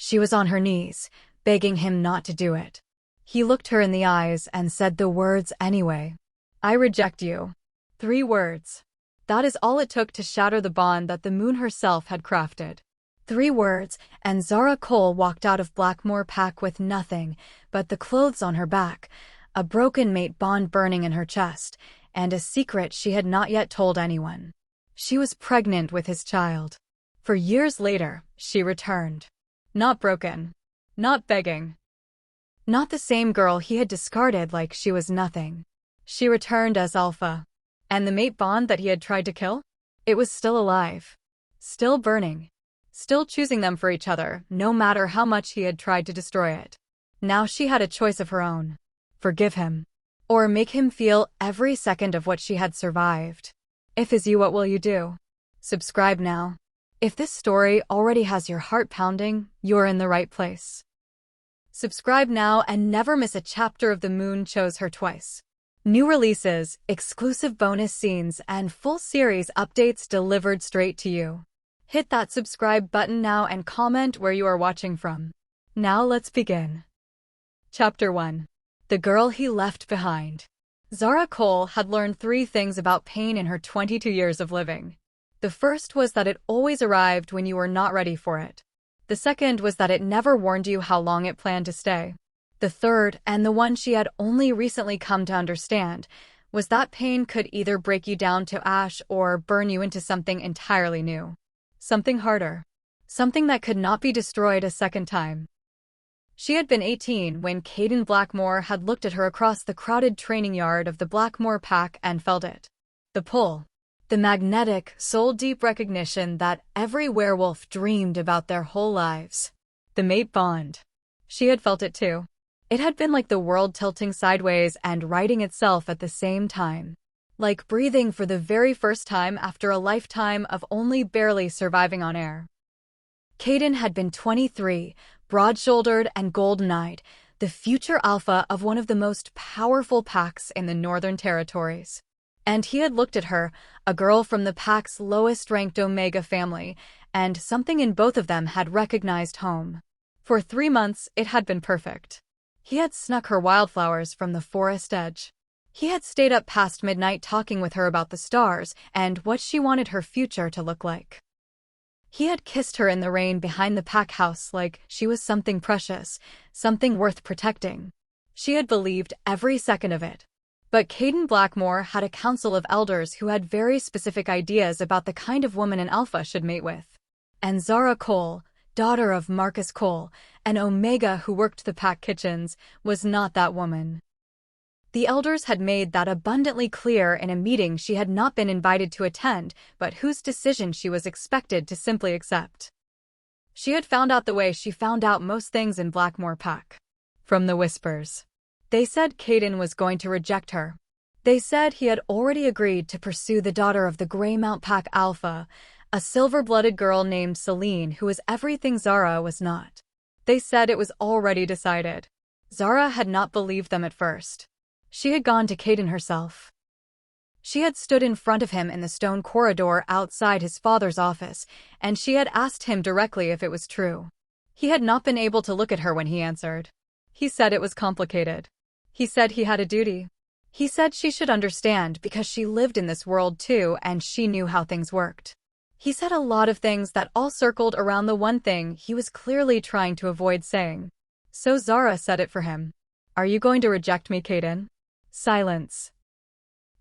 She was on her knees, begging him not to do it. He looked her in the eyes and said the words anyway. "I reject you." 3 words. That is all it took to shatter the bond that the moon herself had crafted. 3 words, and Zara Cole walked out of Blackmoor Pack with nothing but the clothes on her back, a broken mate bond burning in her chest, and a secret she had not yet told anyone. She was pregnant with his child. For years later, she returned. Not broken. Not begging. Not the same girl he had discarded like she was nothing. She returned as Alpha. And the mate bond that he had tried to kill? It was still alive. Still burning. Still choosing them for each other, no matter how much he had tried to destroy it. Now she had a choice of her own. Forgive him. Or make him feel every second of what she had survived. If is you, what will you do? Subscribe now. If this story already has your heart pounding, you're in the right place. Subscribe now and never miss a chapter of The Moon Chose Her Twice. New releases, exclusive bonus scenes, and full series updates delivered straight to you. Hit that subscribe button now and comment where you are watching from. Now let's begin. Chapter 1. The Girl He Left Behind. Zara Cole had learned 3 things about pain in her 22 years of living. The first was that it always arrived when you were not ready for it. The second was that it never warned you how long it planned to stay. The third, and the one she had only recently come to understand, was that pain could either break you down to ash or burn you into something entirely new. Something harder. Something that could not be destroyed a second time. She had been 18 when Caden Blackmoor had looked at her across the crowded training yard of the Blackmoor Pack and felt it. The pull. The magnetic, soul-deep recognition that every werewolf dreamed about their whole lives. The mate bond. She had felt it too. It had been like the world tilting sideways and righting itself at the same time. Like breathing for the very first time after a lifetime of only barely surviving on air. Caden had been 23, broad-shouldered and golden-eyed, the future alpha of one of the most powerful packs in the Northern Territories. And he had looked at her, a girl from the pack's lowest-ranked Omega family, and something in both of them had recognized home. For 3 months, it had been perfect. He had snuck her wildflowers from the forest edge. He had stayed up past midnight talking with her about the stars and what she wanted her future to look like. He had kissed her in the rain behind the pack house like she was something precious, something worth protecting. She had believed every second of it. But Caden Blackmoor had a council of elders who had very specific ideas about the kind of woman an alpha should mate with. And Zara Cole, daughter of Marcus Cole, an Omega who worked the pack kitchens, was not that woman. The elders had made that abundantly clear in a meeting she had not been invited to attend, but whose decision she was expected to simply accept. She had found out the way she found out most things in Blackmoor Pack. From the whispers. They said Caden was going to reject her. They said he had already agreed to pursue the daughter of the Greymount Pack Alpha, a silver-blooded girl named Celine who was everything Zara was not. They said it was already decided. Zara had not believed them at first. She had gone to Caden herself. She had stood in front of him in the stone corridor outside his father's office, and she had asked him directly if it was true. He had not been able to look at her when he answered. He said it was complicated. He said he had a duty. He said she should understand because she lived in this world too and she knew how things worked. He said a lot of things that all circled around the one thing he was clearly trying to avoid saying. So Zara said it for him. "Are you going to reject me, Caden?" Silence.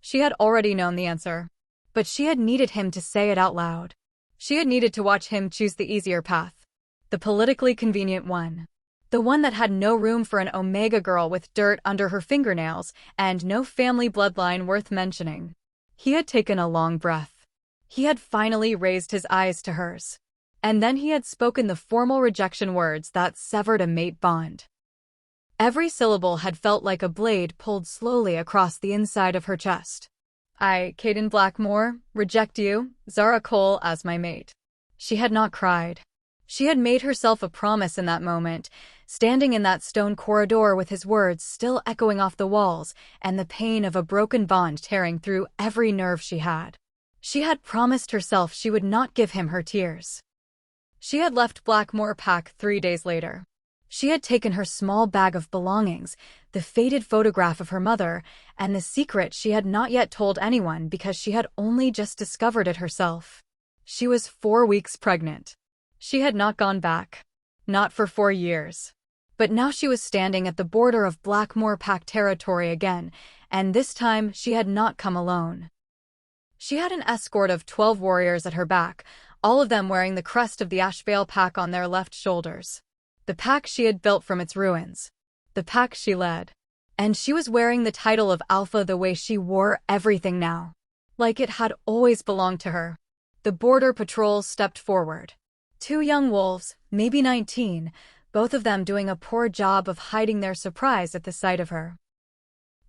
She had already known the answer. But she had needed him to say it out loud. She had needed to watch him choose the easier path. The politically convenient one. The one that had no room for an Omega girl with dirt under her fingernails and no family bloodline worth mentioning. He had taken a long breath. He had finally raised his eyes to hers. And then he had spoken the formal rejection words that severed a mate bond. Every syllable had felt like a blade pulled slowly across the inside of her chest. "I, Caden Blackmoor, reject you, Zara Cole, as my mate." She had not cried. She had made herself a promise in that moment, standing in that stone corridor with his words still echoing off the walls and the pain of a broken bond tearing through every nerve she had. She had promised herself she would not give him her tears. She had left Blackmoor Pack 3 days later. She had taken her small bag of belongings, the faded photograph of her mother, and the secret she had not yet told anyone because she had only just discovered it herself. She was 4 weeks pregnant. She had not gone back. Not for 4 years. But now she was standing at the border of Blackmoor Pack territory again, and this time she had not come alone. She had an escort of 12 warriors at her back, all of them wearing the crest of the Ashveil Pack on their left shoulders. The pack she had built from its ruins. The pack she led. And she was wearing the title of Alpha the way she wore everything now. Like it had always belonged to her. The border patrol stepped forward. 2 young wolves, maybe 19, both of them doing a poor job of hiding their surprise at the sight of her.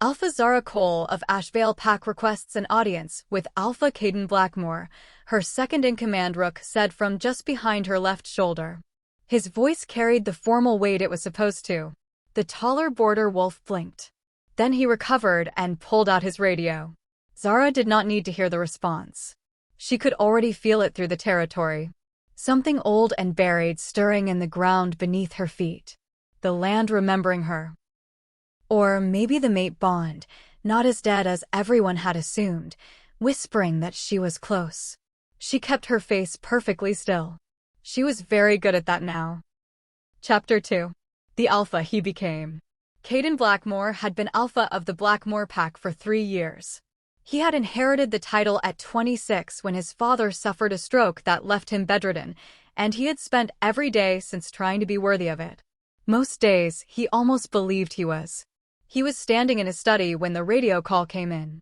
Alpha Zara Cole of Ashveil Pack requests an audience with Alpha Caden Blackmoor, her second-in-command rook said from just behind her left shoulder. His voice carried the formal weight it was supposed to. The taller border wolf blinked. Then he recovered and pulled out his radio. Zara did not need to hear the response. She could already feel it through the territory. Something old and buried stirring in the ground beneath her feet. The land remembering her. Or maybe the mate bond, not as dead as everyone had assumed, whispering that she was close. She kept her face perfectly still. She was very good at that now. Chapter 2. The Alpha he became. Caden Blackmoor had been Alpha of the Blackmoor Pack for 3 years. He had inherited the title at 26 when his father suffered a stroke that left him bedridden, and he had spent every day since trying to be worthy of it. Most days, he almost believed he was. He was standing in his study when the radio call came in.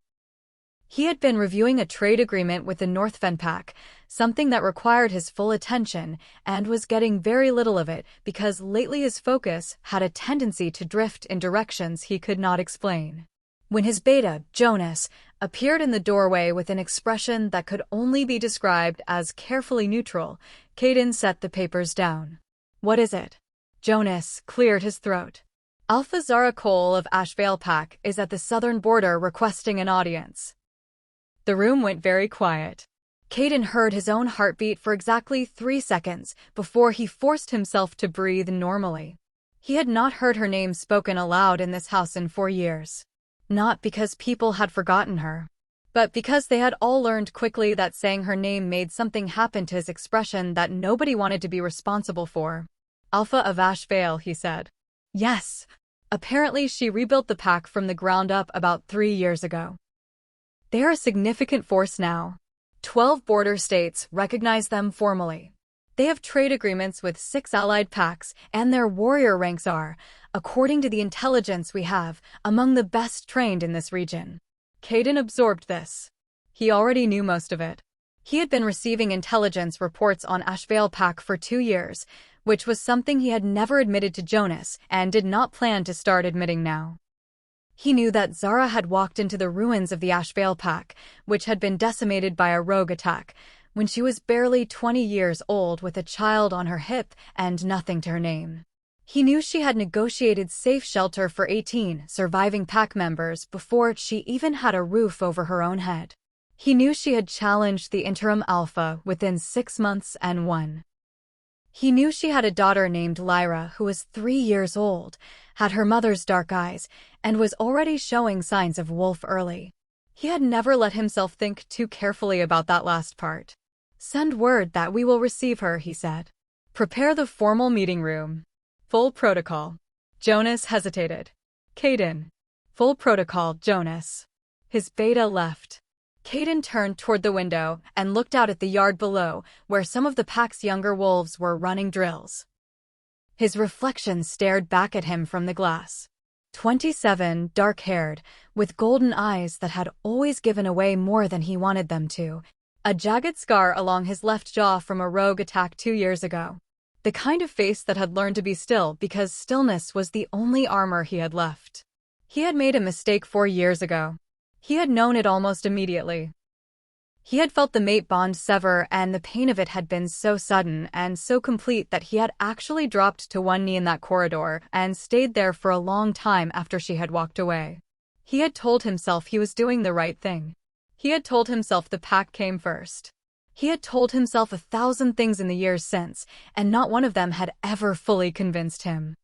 He had been reviewing a trade agreement with the Ashveil Pack, something that required his full attention, and was getting very little of it because lately his focus had a tendency to drift in directions he could not explain. When his beta, Jonas, appeared in the doorway with an expression that could only be described as carefully neutral, Caden set the papers down. "What is it?" Jonas cleared his throat. "Alpha Zara Cole of Ashveil Pack is at the southern border requesting an audience." The room went very quiet. Caden heard his own heartbeat for exactly 3 seconds before he forced himself to breathe normally. He had not heard her name spoken aloud in this house in 4 years. Not because people had forgotten her, but because they had all learned quickly that saying her name made something happen to his expression that nobody wanted to be responsible for. "Alpha of Ashveil," he said. "Yes." Apparently she rebuilt the pack from the ground up about 3 years ago. They are a significant force now. 12 border states recognize them formally. They have trade agreements with 6 allied packs, and their warrior ranks are, according to the intelligence we have, among the best trained in this region. Caden absorbed this. He already knew most of it. He had been receiving intelligence reports on Ashveil Pack for 2 years, which was something he had never admitted to Jonas and did not plan to start admitting now. He knew that Zara had walked into the ruins of the Ashveil Pack, which had been decimated by a rogue attack, when she was barely 20 years old with a child on her hip and nothing to her name. He knew she had negotiated safe shelter for 18 surviving pack members before she even had a roof over her own head. He knew she had challenged the interim alpha within 6 months and won. He knew she had a daughter named Lyra who was 3 years old, had her mother's dark eyes, and was already showing signs of wolf early. He had never let himself think too carefully about that last part. "Send word that we will receive her," he said. "Prepare the formal meeting room. Full protocol." Jonas hesitated. "Caden." "Full protocol, Jonas." His beta left. Caden turned toward the window and looked out at the yard below, where some of the pack's younger wolves were running drills. His reflection stared back at him from the glass. 27, dark-haired, with golden eyes that had always given away more than he wanted them to, a jagged scar along his left jaw from a rogue attack 2 years ago. The kind of face that had learned to be still because stillness was the only armor he had left. He had made a mistake 4 years ago. He had known it almost immediately. He had felt the mate bond sever, and the pain of it had been so sudden and so complete that he had actually dropped to one knee in that corridor and stayed there for a long time after she had walked away. He had told himself he was doing the right thing. He had told himself the pack came first. He had told himself 1,000 things in the years since, and not one of them had ever fully convinced him.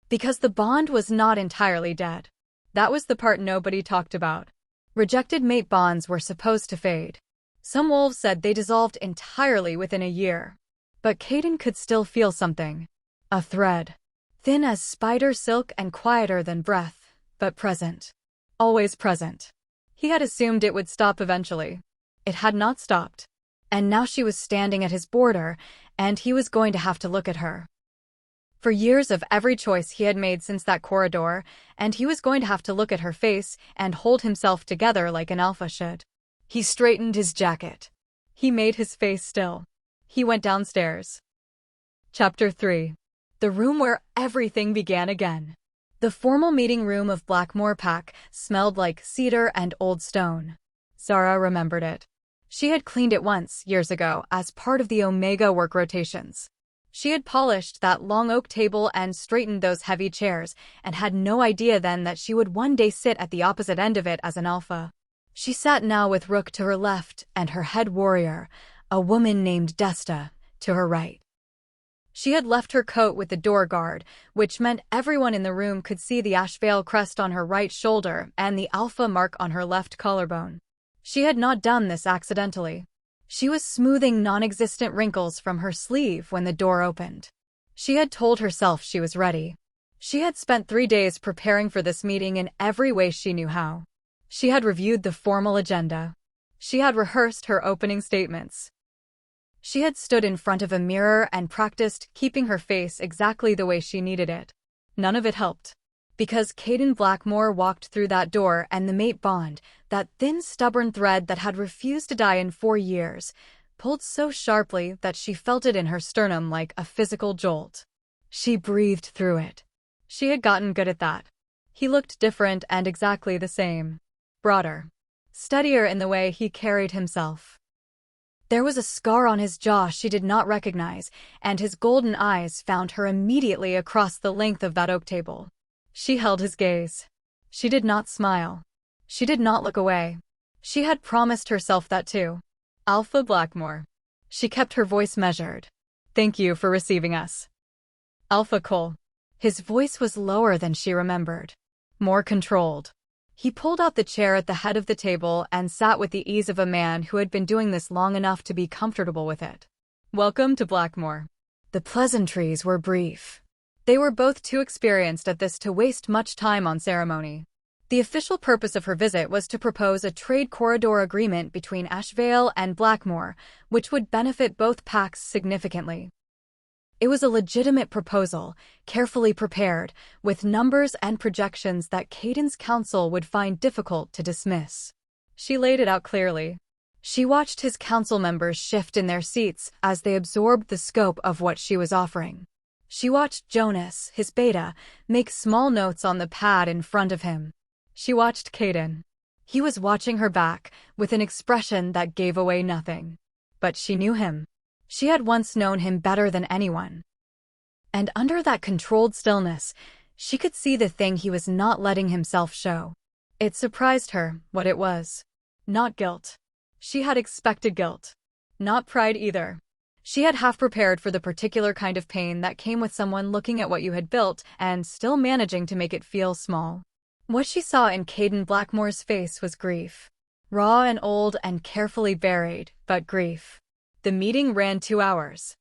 Because the bond was not entirely dead. That was the part nobody talked about. Rejected mate bonds were supposed to fade. Some wolves said they dissolved entirely within a year. But Caden could still feel something. A thread. Thin as spider silk and quieter than breath, but present. Always present. He had assumed it would stop eventually. It had not stopped. And now she was standing at his border, and he was going to have to look at her. For years of every choice he had made since that corridor, and he was going to have to look at her face and hold himself together like an alpha should. He straightened his jacket. He made his face still. He went downstairs. Chapter 3. The room where everything began again. The formal meeting room of Blackmoor Pack smelled like cedar and old stone. Zara remembered it. She had cleaned it once, years ago, as part of the Omega work rotations. She had polished that long oak table and straightened those heavy chairs, and had no idea then that she would one day sit at the opposite end of it as an alpha. She sat now with Rook to her left and her head warrior, a woman named Desta, to her right. She had left her coat with the door guard, which meant everyone in the room could see the Ashveil crest on her right shoulder and the alpha mark on her left collarbone. She had not done this accidentally. She was smoothing non-existent wrinkles from her sleeve when the door opened. She had told herself she was ready. She had spent 3 days preparing for this meeting in every way she knew how. She had reviewed the formal agenda. She had rehearsed her opening statements. She had stood in front of a mirror and practiced keeping her face exactly the way she needed it. None of it helped. Because Caden Blackmoor walked through that door and the mate bond, that thin stubborn thread that had refused to die in 4 years, pulled so sharply that she felt it in her sternum like a physical jolt. She breathed through it. She had gotten good at that. He looked different and exactly the same. Broader. Steadier in the way he carried himself. There was a scar on his jaw she did not recognize, and his golden eyes found her immediately across the length of that oak table. She held his gaze. She did not smile. She did not look away. She had promised herself that too. Alpha Blackmoor. She kept her voice measured. Thank you for receiving us. Alpha Cole. His voice was lower than she remembered. More controlled. He pulled out the chair at the head of the table and sat with the ease of a man who had been doing this long enough to be comfortable with it. Welcome to Blackmoor. The pleasantries were brief. They were both too experienced at this to waste much time on ceremony. The official purpose of her visit was to propose a trade corridor agreement between Ashveil and Blackmoor, which would benefit both packs significantly. It was a legitimate proposal, carefully prepared, with numbers and projections that Caden's council would find difficult to dismiss. She laid it out clearly. She watched his council members shift in their seats as they absorbed the scope of what she was offering. She watched Jonas, his beta, make small notes on the pad in front of him. She watched Caden. He was watching her back, with an expression that gave away nothing. But she knew him. She had once known him better than anyone. And under that controlled stillness, she could see the thing he was not letting himself show. It surprised her, what it was. Not guilt. She had expected guilt. Not pride either. She had half prepared for the particular kind of pain that came with someone looking at what you had built and still managing to make it feel small. What she saw in Caden Blackmoor's face was grief. Raw and old and carefully buried, but grief. The meeting ran 2 hours.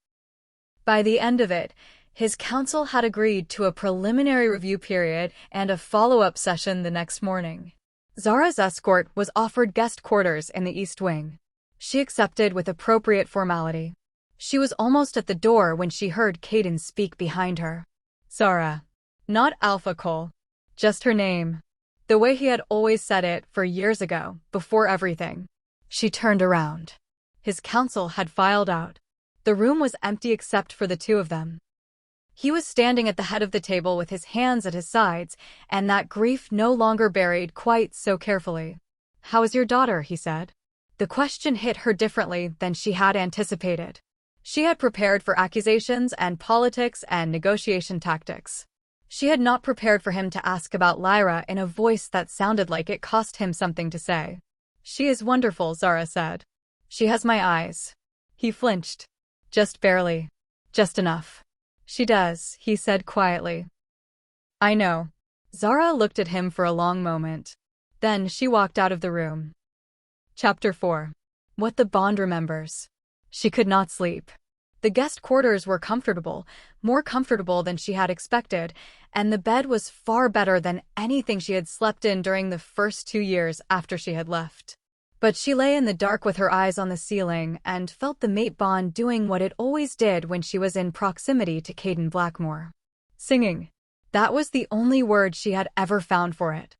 By the end of it, his council had agreed to a preliminary review period and a follow-up session the next morning. Zara's escort was offered guest quarters in the East Wing. She accepted with appropriate formality. She was almost at the door when she heard Caden speak behind her. Zara. Not Alpha Cole. Just her name. The way he had always said it for years ago, before everything. She turned around. His council had filed out. The room was empty except for the 2 of them. He was standing at the head of the table with his hands at his sides, and that grief no longer buried quite so carefully. How is your daughter? He said. The question hit her differently than she had anticipated. She had prepared for accusations and politics and negotiation tactics. She had not prepared for him to ask about Lyra in a voice that sounded like it cost him something to say. She is wonderful, Zara said. She has my eyes. He flinched. Just barely. Just enough. She does, he said quietly. I know. Zara looked at him for a long moment. Then she walked out of the room. Chapter 4. What the Bond Remembers. She could not sleep. The guest quarters were comfortable, more comfortable than she had expected, and the bed was far better than anything she had slept in during the first 2 years after she had left. But she lay in the dark with her eyes on the ceiling and felt the mate bond doing what it always did when she was in proximity to Caden Blackmoor. Singing. That was the only word she had ever found for it.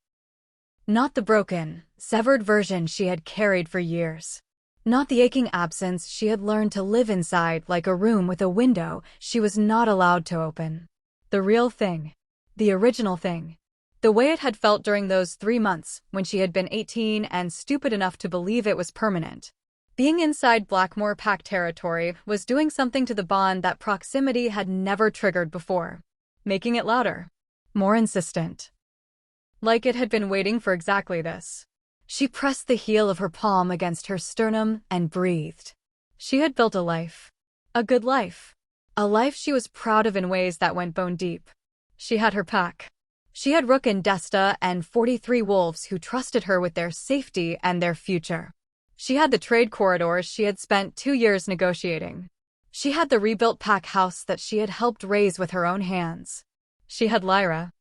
Not the broken, severed version she had carried for years. Not the aching absence she had learned to live inside like a room with a window she was not allowed to open. The real thing. The original thing. The way it had felt during those 3 months when she had been 18 and stupid enough to believe it was permanent. Being inside Blackmoor Pack territory was doing something to the bond that proximity had never triggered before. Making it louder. More insistent. Like it had been waiting for exactly this. She pressed the heel of her palm against her sternum and breathed. She had built a life. A good life. A life she was proud of in ways that went bone deep. She had her pack. She had Rook and Desta and 43 wolves who trusted her with their safety and their future. She had the trade corridors she had spent 2 years negotiating. She had the rebuilt pack house that she had helped raise with her own hands. She had Lyra.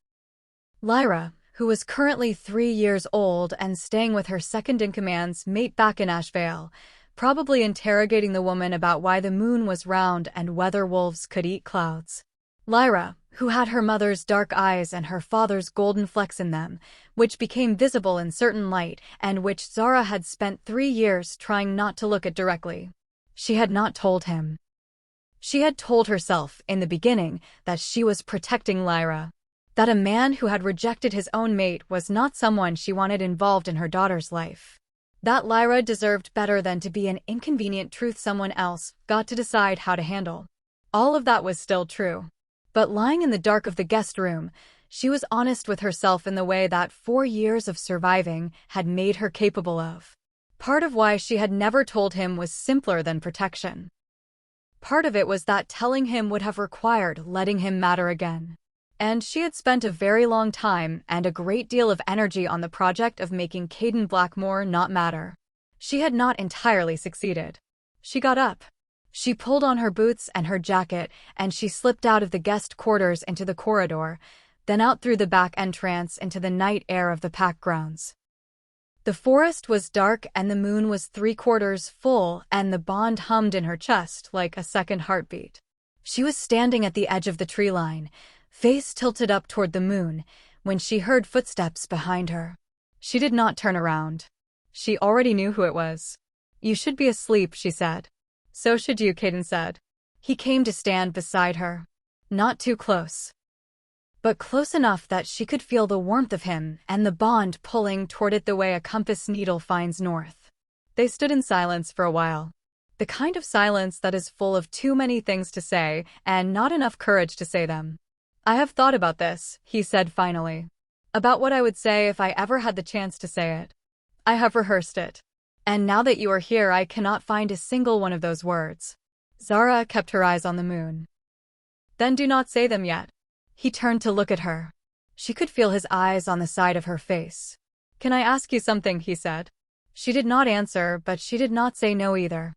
Lyra, who was currently 3 years old and staying with her second-in-command's mate back in Ashveil, probably interrogating the woman about why the moon was round and whether wolves could eat clouds. Lyra, who had her mother's dark eyes and her father's golden flecks in them, which became visible in certain light and which Zara had spent 3 years trying not to look at directly. She had not told him. She had told herself in the beginning that she was protecting Lyra. That a man who had rejected his own mate was not someone she wanted involved in her daughter's life. That Lyra deserved better than to be an inconvenient truth someone else got to decide how to handle. All of that was still true. But lying in the dark of the guest room, she was honest with herself in the way that 4 years of surviving had made her capable of. Part of why she had never told him was simpler than protection. Part of it was that telling him would have required letting him matter again. And she had spent a very long time and a great deal of energy on the project of making Caden Blackmoor not matter. She had not entirely succeeded. She got up. She pulled on her boots and her jacket, and she slipped out of the guest quarters into the corridor, then out through the back entrance into the night air of the pack grounds. The forest was dark and the moon was 3/4 full, and the bond hummed in her chest like a second heartbeat. She was standing at the edge of the tree line, face tilted up toward the moon, when she heard footsteps behind her. She did not turn around. She already knew who it was. "You should be asleep," she said. "So should you," Caden said. He came to stand beside her. Not too close, but close enough that she could feel the warmth of him and the bond pulling toward it the way a compass needle finds north. They stood in silence for a while. The kind of silence that is full of too many things to say and not enough courage to say them. "I have thought about this," he said finally. "About what I would say if I ever had the chance to say it. I have rehearsed it. And now that you are here, I cannot find a single one of those words." Zara kept her eyes on the moon. "Then do not say them yet." He turned to look at her. She could feel his eyes on the side of her face. "Can I ask you something?" he said. She did not answer, but she did not say no either.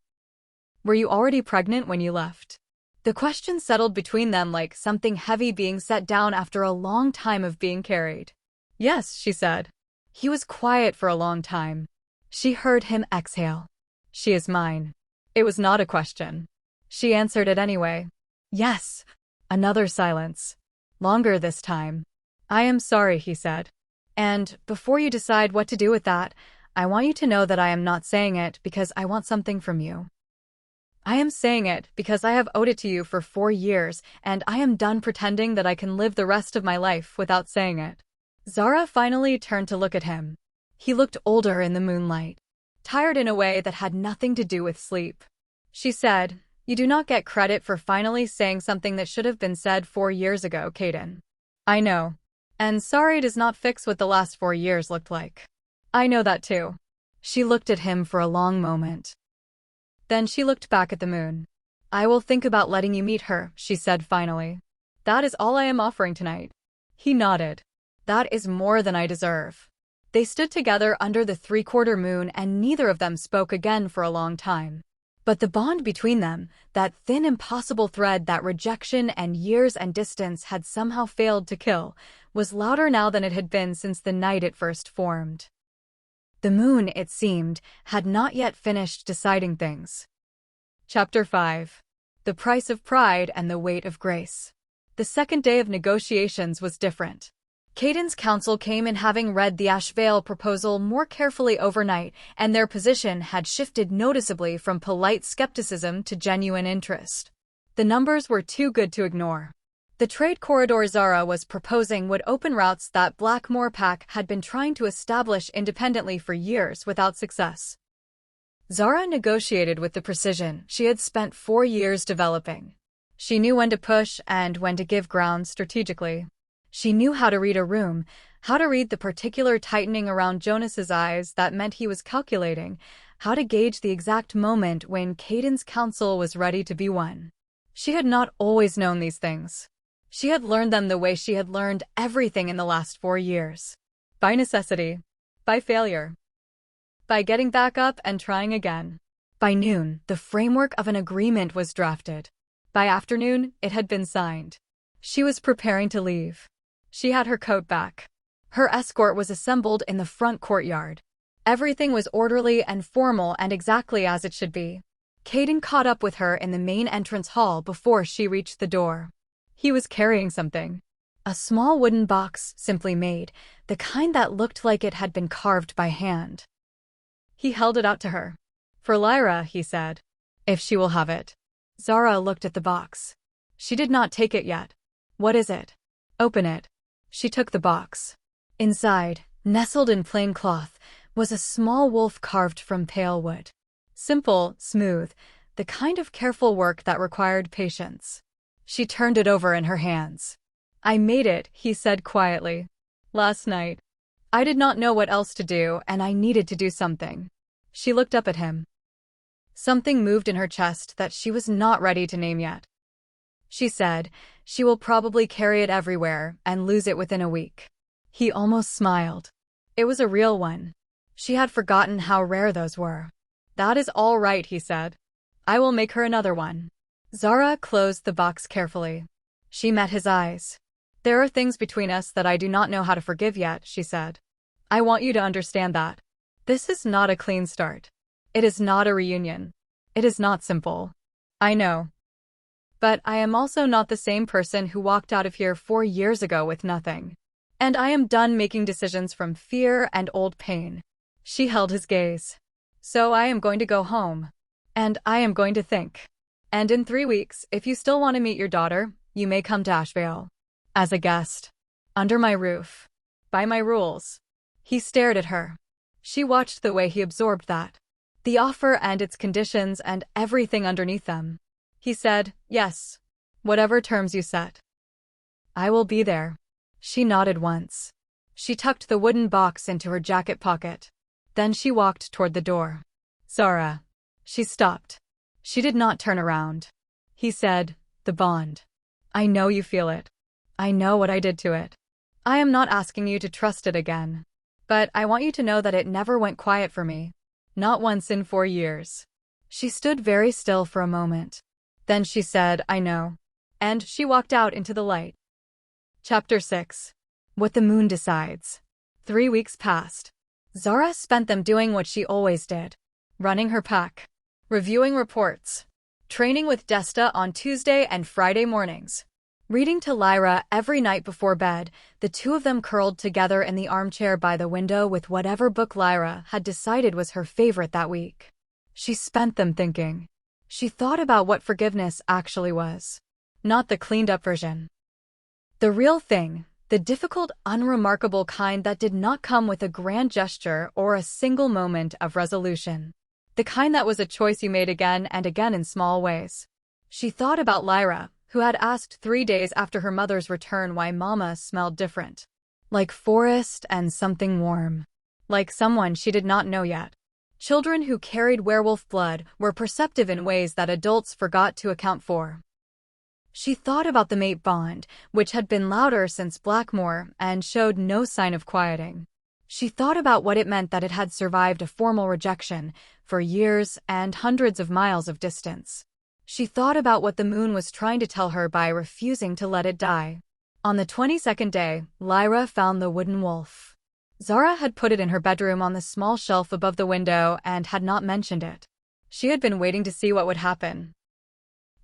"Were you already pregnant when you left?" The question settled between them like something heavy being set down after a long time of being carried. "Yes," she said. He was quiet for a long time. She heard him exhale. "She is mine." It was not a question. She answered it anyway. "Yes." Another silence. Longer this time. "I am sorry," he said. "And before you decide what to do with that, I want you to know that I am not saying it because I want something from you. I am saying it because I have owed it to you for 4 years, and I am done pretending that I can live the rest of my life without saying it." Zara finally turned to look at him. He looked older in the moonlight, tired in a way that had nothing to do with sleep. She said, "You do not get credit for finally saying something that should have been said 4 years ago, Caden. I know. And sorry does not fix what the last 4 years looked like. I know that too." She looked at him for a long moment. Then she looked back at the moon. I will think about letting you meet her, she said finally. That is all I am offering tonight. He nodded. That is more than I deserve. They stood together under the three-quarter moon and neither of them spoke again for a long time. But the bond between them, that thin impossible thread that rejection and years and distance had somehow failed to kill, was louder now than it had been since the night it first formed. The moon, it seemed, had not yet finished deciding things. Chapter 5. The Price of Pride and the Weight of Grace. The second day of negotiations was different. Caden's counsel came in having read the Ashveil proposal more carefully overnight, and their position had shifted noticeably from polite skepticism to genuine interest. The numbers were too good to ignore. The trade corridor Zara was proposing would open routes that Blackmoor Pack had been trying to establish independently for years without success. Zara negotiated with the precision she had spent 4 years developing. She knew when to push and when to give ground strategically. She knew how to read a room, how to read the particular tightening around Jonas's eyes that meant he was calculating, how to gauge the exact moment when Caden's counsel was ready to be won. She had not always known these things. She had learned them the way she had learned everything in the last 4 years. By necessity. By failure. By getting back up and trying again. By noon, the framework of an agreement was drafted. By afternoon, it had been signed. She was preparing to leave. She had her coat back. Her escort was assembled in the front courtyard. Everything was orderly and formal and exactly as it should be. Caden caught up with her in the main entrance hall before she reached the door. He was carrying something. A small wooden box, simply made, the kind that looked like it had been carved by hand. He held it out to her. For Lyra, he said. If she will have it. Zara looked at the box. She did not take it yet. What is it? Open it. She took the box. Inside, nestled in plain cloth, was a small wolf carved from pale wood. Simple, smooth, the kind of careful work that required patience. She turned it over in her hands. I made it, he said quietly. Last night. I did not know what else to do, and I needed to do something. She looked up at him. Something moved in her chest that she was not ready to name yet. She said, she will probably carry it everywhere and lose it within a week. He almost smiled. It was a real one. She had forgotten how rare those were. That is all right, he said. I will make her another one. Zara closed the box carefully. She met his eyes. There are things between us that I do not know how to forgive yet, she said. I want you to understand that. This is not a clean start. It is not a reunion. It is not simple. I know. But I am also not the same person who walked out of here 4 years ago with nothing. And I am done making decisions from fear and old pain. She held his gaze. So I am going to go home. And I am going to think. And in 3 weeks, if you still want to meet your daughter, you may come to Ashveil. As a guest. Under my roof. By my rules. He stared at her. She watched the way he absorbed that. The offer and its conditions and everything underneath them. He said, yes. Whatever terms you set. I will be there. She nodded once. She tucked the wooden box into her jacket pocket. Then she walked toward the door. Zara. She stopped. She did not turn around. He said, the bond. I know you feel it. I know what I did to it. I am not asking you to trust it again. But I want you to know that it never went quiet for me. Not once in 4 years. She stood very still for a moment. Then she said, I know. And she walked out into the light. Chapter 6. What the Moon Decides. 3 weeks passed. Zara spent them doing what she always did. Running her pack. Reviewing reports. Training with Desta on Tuesday and Friday mornings. Reading to Lyra every night before bed, the two of them curled together in the armchair by the window with whatever book Lyra had decided was her favorite that week. She spent them thinking. She thought about what forgiveness actually was. Not the cleaned-up version. The real thing, the difficult, unremarkable kind that did not come with a grand gesture or a single moment of resolution. The kind that was a choice you made again and again in small ways. She thought about Lyra, who had asked 3 days after her mother's return why Mama smelled different. Like forest and something warm. Like someone she did not know yet. Children who carried werewolf blood were perceptive in ways that adults forgot to account for. She thought about the mate bond, which had been louder since Blackmoor and showed no sign of quieting. She thought about what it meant that it had survived a formal rejection for years and hundreds of miles of distance. She thought about what the moon was trying to tell her by refusing to let it die. On the 22nd day, Lyra found the wooden wolf. Zara had put it in her bedroom on the small shelf above the window and had not mentioned it. She had been waiting to see what would happen.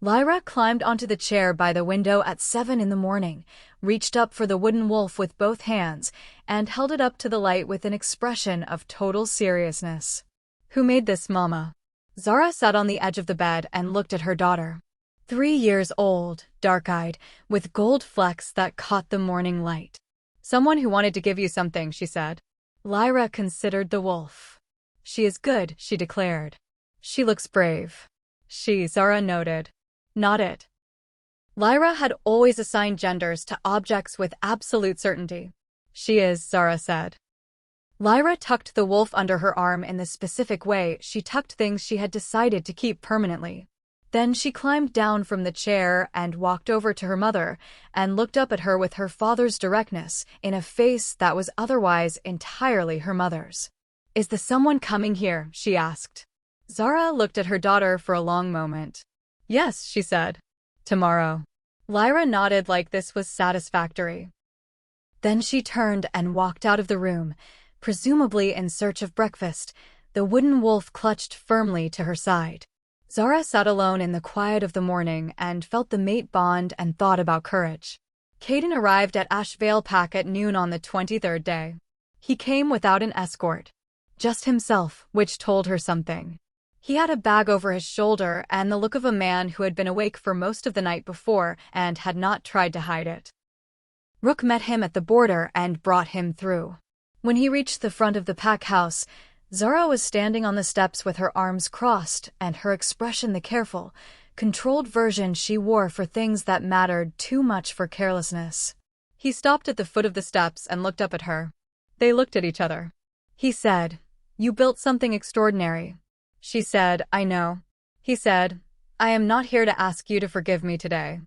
Lyra climbed onto the chair by the window at 7 in the morning, reached up for the wooden wolf with both hands, and held it up to the light with an expression of total seriousness. "Who made this, Mama?" Zara sat on the edge of the bed and looked at her daughter. 3 years old, dark-eyed, with gold flecks that caught the morning light. "Someone who wanted to give you something," she said. Lyra considered the wolf. "She is good," she declared. "She looks brave." Zara noted. "Not it." Lyra had always assigned genders to objects with absolute certainty. "She is," Zara said. Lyra tucked the wolf under her arm in the specific way she tucked things she had decided to keep permanently. Then she climbed down from the chair and walked over to her mother and looked up at her with her father's directness in a face that was otherwise entirely her mother's. "Is the someone coming here?" she asked. Zara looked at her daughter for a long moment. "Yes," she said. "Tomorrow." Lyra nodded like this was satisfactory. Then she turned and walked out of the room, presumably in search of breakfast, the wooden wolf clutched firmly to her side. Zara sat alone in the quiet of the morning and felt the mate bond and thought about courage. Caden arrived at Ashveil Pack at noon on the 23rd day. He came without an escort. Just himself, which told her something. He had a bag over his shoulder and the look of a man who had been awake for most of the night before and had not tried to hide it. Rook met him at the border and brought him through. When he reached the front of the pack house, Zara was standing on the steps with her arms crossed and her expression the careful, controlled version she wore for things that mattered too much for carelessness. He stopped at the foot of the steps and looked up at her. They looked at each other. He said, "You built something extraordinary." She said, "I know." He said, "I am not here to ask you to forgive me today.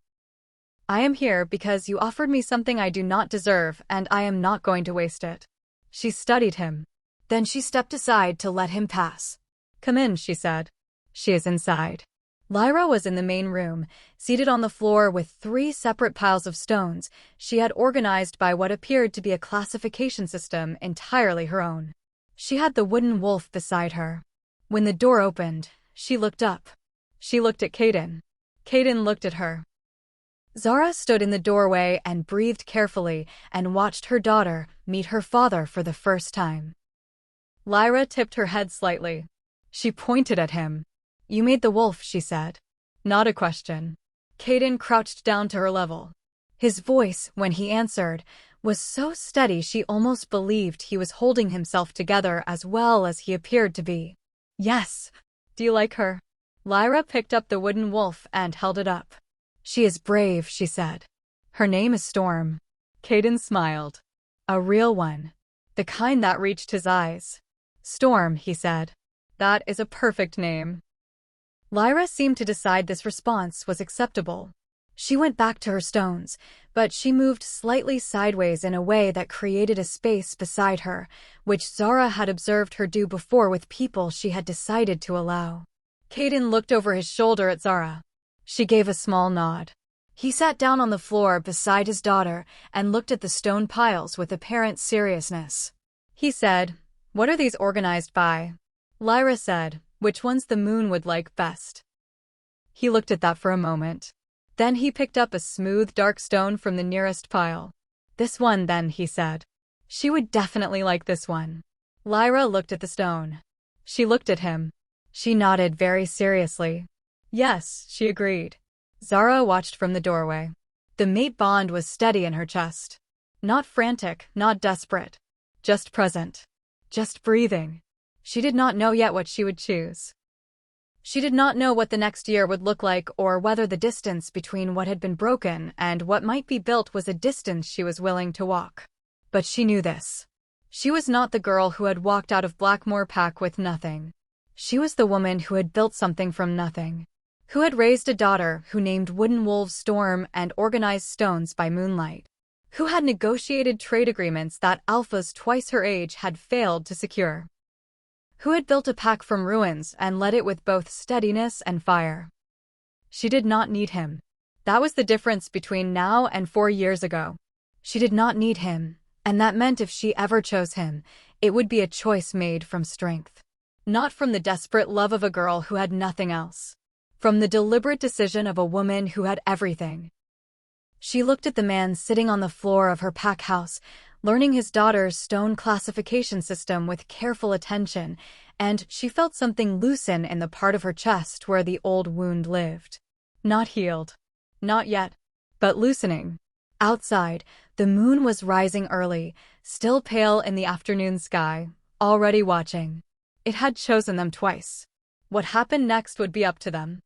I am here because you offered me something I do not deserve and I am not going to waste it." She studied him. Then she stepped aside to let him pass. "Come in," she said. "She is inside." Lyra was in the main room, seated on the floor with 3 separate piles of stones she had organized by what appeared to be a classification system entirely her own. She had the wooden wolf beside her. When the door opened, she looked up. She looked at Caden. Caden looked at her. Zara stood in the doorway and breathed carefully and watched her daughter meet her father for the first time. Lyra tipped her head slightly. She pointed at him. "You made the wolf," she said. Not a question. Caden crouched down to her level. His voice, when he answered, was so steady she almost believed he was holding himself together as well as he appeared to be. "Yes." "Do you like her?" Lyra picked up the wooden wolf and held it up. "She is brave," she said. "Her name is Storm." Caden smiled. "A real one. The kind that reached his eyes." "Storm," he said. "That is a perfect name." Lyra seemed to decide this response was acceptable. She went back to her stones, but she moved slightly sideways in a way that created a space beside her, which Zara had observed her do before with people she had decided to allow. Caden looked over his shoulder at Zara. She gave a small nod. He sat down on the floor beside his daughter and looked at the stone piles with apparent seriousness. He said, "What are these organized by?" Lyra said, "Which ones the moon would like best." He looked at that for a moment. Then he picked up a smooth dark stone from the nearest pile. "This one then," he said. "She would definitely like this one." Lyra looked at the stone. She looked at him. She nodded very seriously. "Yes," she agreed. Zara watched from the doorway. The mate bond was steady in her chest. Not frantic, not desperate. Just present. Just breathing. She did not know yet what she would choose. She did not know what the next year would look like or whether the distance between what had been broken and what might be built was a distance she was willing to walk. But she knew this. She was not the girl who had walked out of Blackmoor Pack with nothing. She was the woman who had built something from nothing, who had raised a daughter who named wooden wolves Storm and organized stones by moonlight, who had negotiated trade agreements that alphas twice her age had failed to secure, who had built a pack from ruins and led it with both steadiness and fire. She did not need him. That was the difference between now and 4 years ago. She did not need him, and that meant if she ever chose him, it would be a choice made from strength. Not from the desperate love of a girl who had nothing else. From the deliberate decision of a woman who had everything. She looked at the man sitting on the floor of her pack house, learning his daughter's stone classification system with careful attention, and she felt something loosen in the part of her chest where the old wound lived. Not healed. Not yet. But loosening. Outside, the moon was rising early, still pale in the afternoon sky, already watching. It had chosen them twice. What happened next would be up to them.